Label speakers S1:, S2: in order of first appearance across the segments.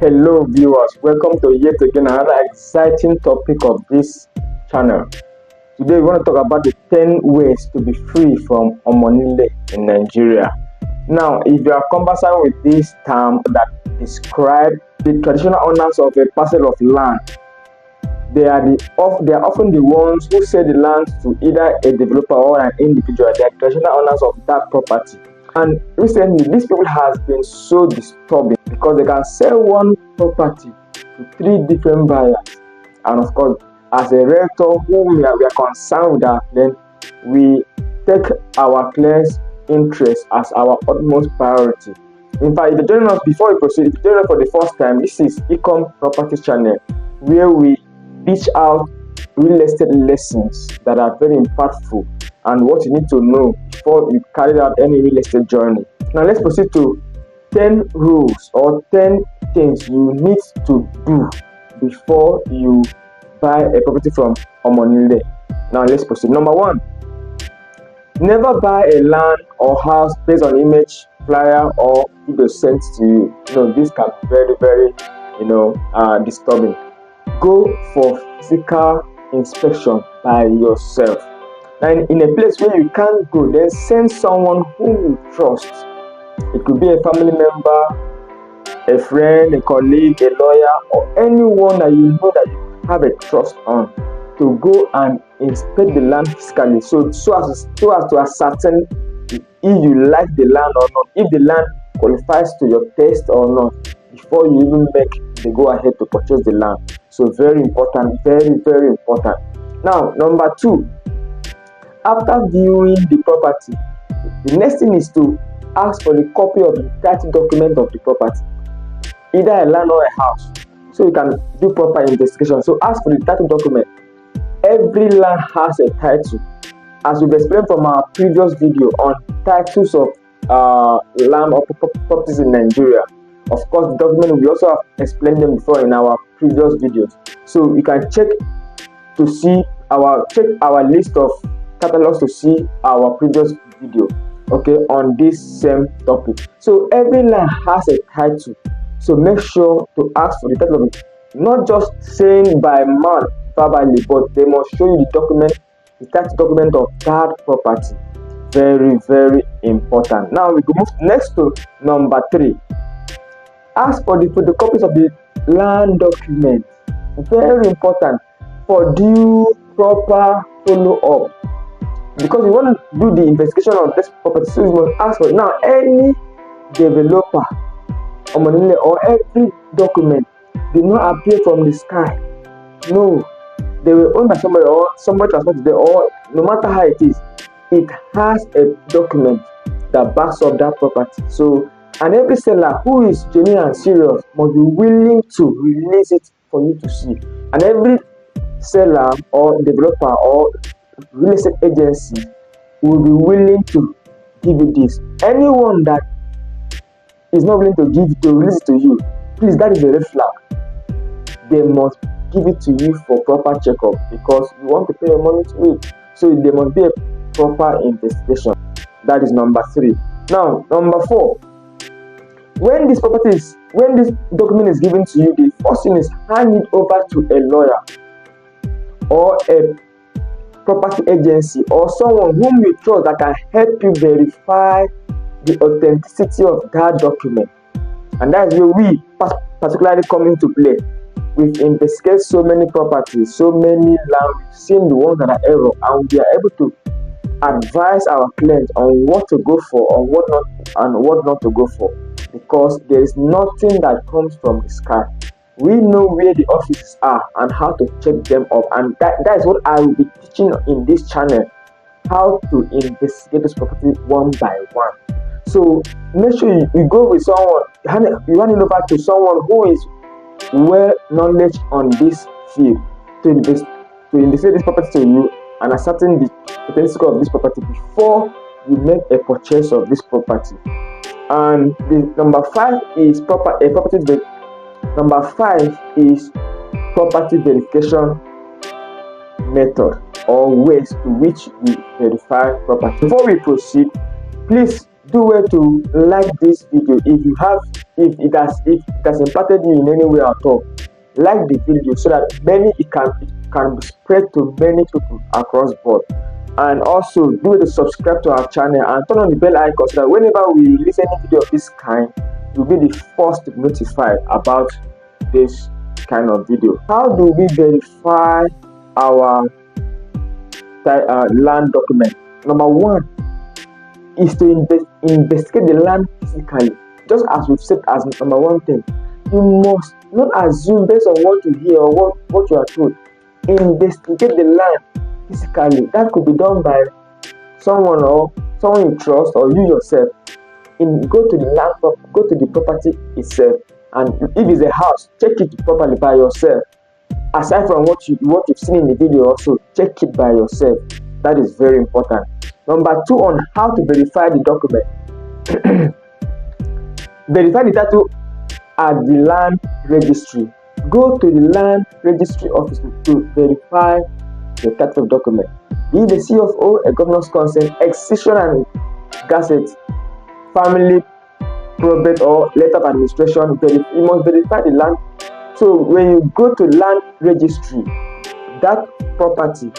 S1: Hello viewers, welcome to yet again another exciting topic of this channel. Today we want to talk about the 10 ways to be free from Omonile in Nigeria. Now, if you are conversant with this term that describe the traditional owners of a parcel of land, they are often the ones who sell the land to either a developer or an individual. They are traditional owners of that property. And recently, these people has been so disturbing because they can sell one property to 3 different buyers. And of course, as a realtor who we are concerned with that, then we take our client's interest as our utmost priority. In fact, if you join us before we proceed, if you join us for the first time, this is Ecom Property Channel, where we dish out real estate lessons that are very impactful and what you need to know before you carry out any real estate journey. Now let's proceed to 10 rules or 10 things you need to do before you buy a property from Omonile. Now let's proceed. Number 1, never buy a land or house based on image, flyer, or video sent to you. This can be very disturbing. Go for physical inspection by yourself. And in a place where you can't go, then send someone who you trust. It could be a family member, a friend, a colleague, a lawyer, or anyone that you know that you have a trust on, to go and inspect the land physically, so as to ascertain if you like the land or not, if the land qualifies to your taste or not, before you even make the go ahead to purchase the land. So very important, very important. Now, number 2, after viewing the property, the next thing is to ask for the copy of the title document of the property, either a land or a house, so you can do proper investigation. So ask for the title document. Every land has a title, as we've explained from our previous video on titles of land or properties in Nigeria. Of course, the document we also have explained them before in our previous videos, so you can check our list of catalogs to see our previous video, okay, on this same topic. So every land has a title, so make sure to ask for the title of it, not just saying by mouth verbally, but they must show you the document, the title document of that property. Very important. Now we go move next to number 3. Ask for the photocopies of the land document. Very important for due proper follow-up, because you want to do the investigation of this property, so you must ask for it. Now, any developer, Omonile, or every document did not appear from the sky. No, they were owned by somebody, or somebody transported there, or no matter how it is, it has a document that backs up that property. So, and every seller who is genuine and serious must be willing to release it for you to see. And every seller or developer or real estate agency will be willing to give you this. Anyone that is not willing to release it to you, please, that is a red flag. They must give it to you for proper checkup, because you want to pay your money to it. So there must be a proper investigation. That is number 3. Now, number 4. When this document is given to you, the first thing is hand it over to a lawyer or a property agency or someone whom you trust that can help you verify the authenticity of that document. And that is where we particularly come into play. We've investigated so many properties, so many land, we've seen the ones that are error, and we are able to advise our clients on what to go for, or what not to go for, because there is nothing that comes from the sky. We know where the offices are and how to check them up, and that is what I will be teaching in this channel, how to investigate this property one by one. So make sure you go with someone, you hand it over to someone who is well knowledge on this field to investigate this property to you and ascertain the authenticity of this property before you make a purchase of this property. And the number 5 is property verification method, or ways to which we verify property. Before we proceed, please do well to like this video. If it has impacted you in any way at all, like the video so that it can be spread to many people across board. And also do it to subscribe to our channel and turn on the bell icon so that whenever we release any video of this kind, you'll be the first to be notified about this kind of video. How do we verify our land document? Number one is to investigate the land physically. Just as we've said as number one thing, you must not assume based on what you hear or what you are told. Investigate the land physically. That could be done by someone you trust or you yourself. Go to the property itself, and if it's a house, check it properly by yourself. Aside from what you've seen in the video, also check it by yourself. That is very important. Number two, on how to verify the document. Verify the title at the land registry. Go to the land registry office to verify the title of document. Be the CFO, a governor's consent, excision and gazette, family probate or letter of administration. You must verify the land. So when you go to land registry, that property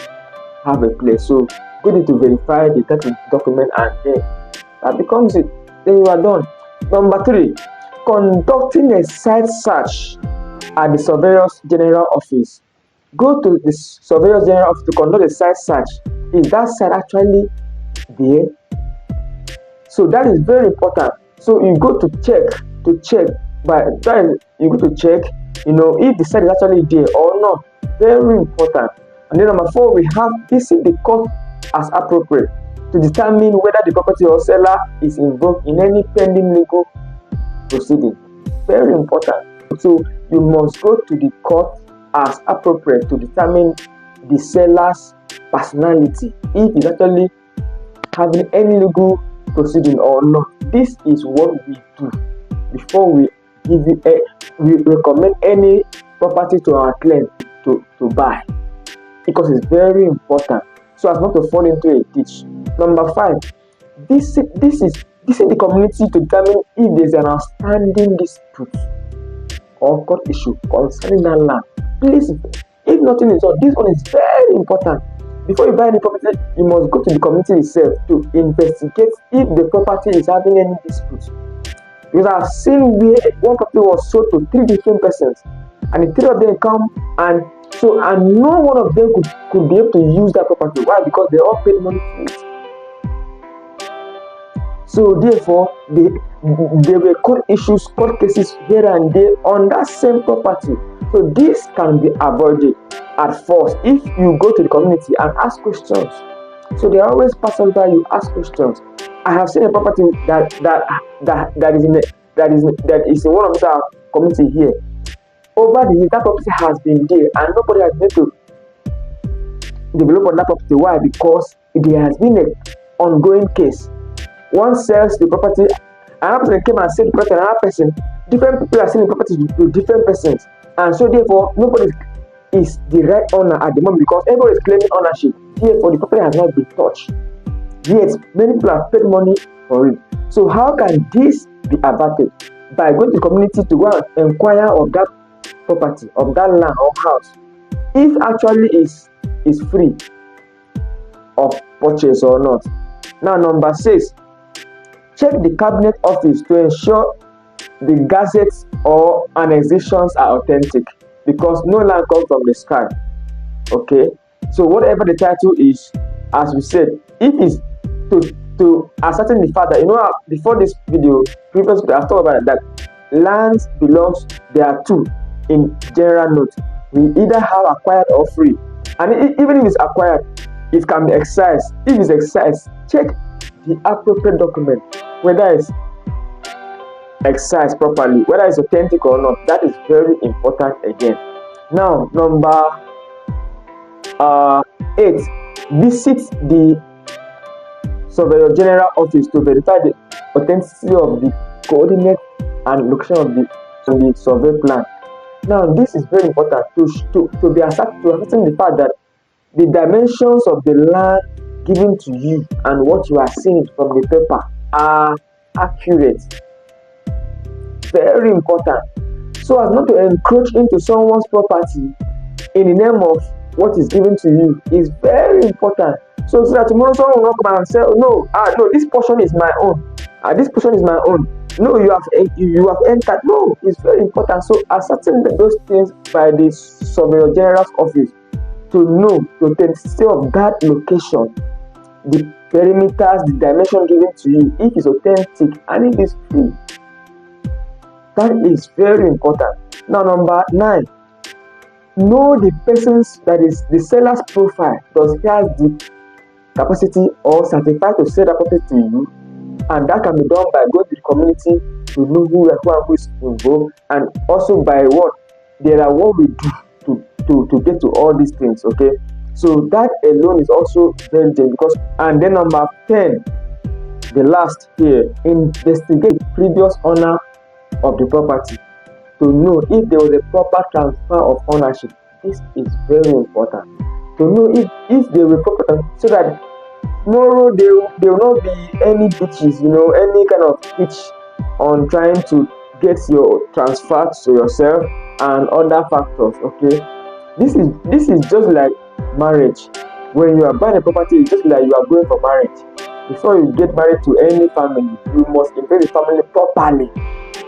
S1: have a place. So go there to verify the title document, and then that becomes it. Then you are done. Number three, conducting a site search at the Surveyor's General Office. Go to the Surveyor's General Office to conduct a site search. Is that site actually there? So that is very important. So you go to check, but you go to check, if the site is actually there or not. Very important. And then number four, we have visit the court as appropriate to determine whether the property or seller is involved in any pending legal proceeding. Very important. So you must go to the court as appropriate to determine the seller's personality, if he's actually having any legal proceeding or not. This is what we do before we we recommend any property to our client to buy, because it's very important so as not to fall into a ditch. Number five, this is the community to determine if there's an outstanding dispute or court issue concerning that land. Please, if nothing is done, this one is very important. Before you buy any property, you must go to the community itself to investigate if the property is having any dispute. Because I've seen where one property was sold to 3 different persons, and the 3 of them come and no one of them could be able to use that property. Why? Because they all paid money for it. So therefore, there were court cases here and there on that same property. So this can be avoided at first if you go to the community and ask questions. So they always pass by, you ask questions. I have seen a property that is in one of our community here. Over the years, that property has been there and nobody has been able to develop on that property. Why? Because there has been an ongoing case. One sells the property, another person came and sold the property to another person. Different people are selling property to different persons, and so therefore nobody is the right owner at the moment because everybody is claiming ownership. Therefore, the property has not been touched. Yet many people have paid money for it. So how can this be averted? By going to the community to go and inquire of that property, of that land or house, if actually is free of purchase or not. Now number 6, check the cabinet office to ensure the gazettes or annexations are authentic, because no land comes from the sky. Okay, so whatever the title is, as we said, if it's to ascertain the fact that, before this video, previously I talked about it, that lands belongs, there are 2 in general note. We either have acquired or free, and even if it's acquired, it can be excised. If it's excised, check the appropriate document, whether it's excised properly, whether it's authentic or not. That is very important again. Now number 8, visit the Surveyor General Office to verify the authenticity of the coordinate and location of the survey plan. Now this is very important to be ascertain the fact that the dimensions of the land given to you and what you are seeing from the paper are accurate. Very important. So as not to encroach into someone's property in the name of what is given to you is very important. So that tomorrow someone will not come and say, oh, no, this portion is my own. This portion is my own. No, you have entered. No, it's very important. So ascertain those things by the Surveyor General's office to know to take care of that location, the perimeters, the dimension given to you, if it's authentic and if it's free. That is very important. Now, number 9, know the person's, that is the seller's profile. Does he have the capacity or certified to sell that property to you? And that can be done by going to the community to know who is involved, and also by what we do to get to all these things. Okay, so that alone is also very important. Because, and then number 10, the last here, investigate previous owner of the property to know if there was a proper transfer of ownership. This is very important to know if they were proper, so that tomorrow there will not be any bitches, any kind of pitch on trying to get your transfer to yourself and other factors. Okay, this is just like marriage. When you are buying a property, it's just like you are going for marriage. Before you get married to any family, you must invest the family properly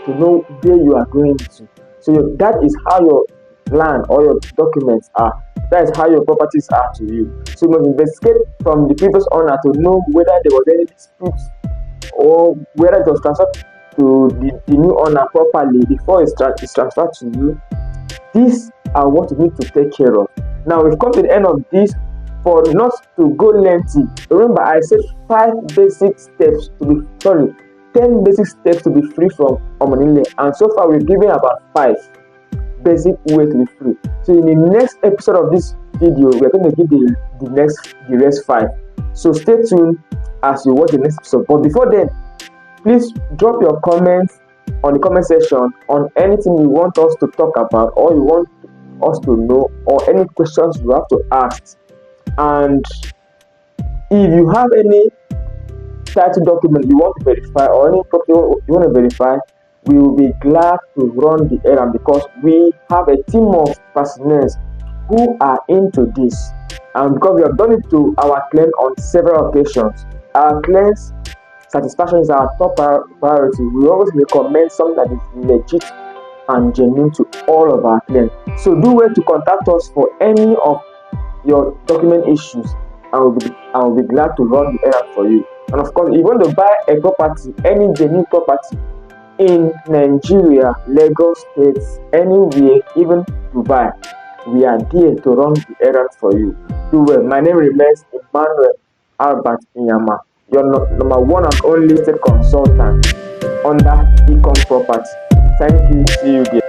S1: to know where you are going to. So that is how your land or your documents are. That is how your properties are to you. So you must investigate from the previous owner to know whether there was any dispute or whether it was transferred to the new owner properly before it's transferred to you. These are what you need to take care of. Now we've come to the end of this. For not to go lengthy, remember I said 10 basic steps to be free from Omonile, and so far we've given about 5 basic ways to be free. So in the next episode of this video, we're going to give the rest 5. So stay tuned as you watch the next episode. But before then, please drop your comments on the comment section on anything you want us to talk about, or you want us to know, or any questions you have to ask. And if you have any title document you want to verify, or any property you want to verify, we will be glad to run the errand, because we have a team of personnel who are into this, and because we have done it to our client on several occasions. Our clients' satisfaction is our top priority. We always recommend something that is legit and genuine to all of our clients. So do well to contact us for any of your document issues, and we'll be glad to run the errand for you. And of course, if you want to buy a property, any genuine property in Nigeria, Lagos State, anywhere, even Dubai, we are there to run the errand for you. Do well. My name remains Emmanuel Albert Inyama, your number 1 and only state consultant under Econ Property. Thank you. See you there.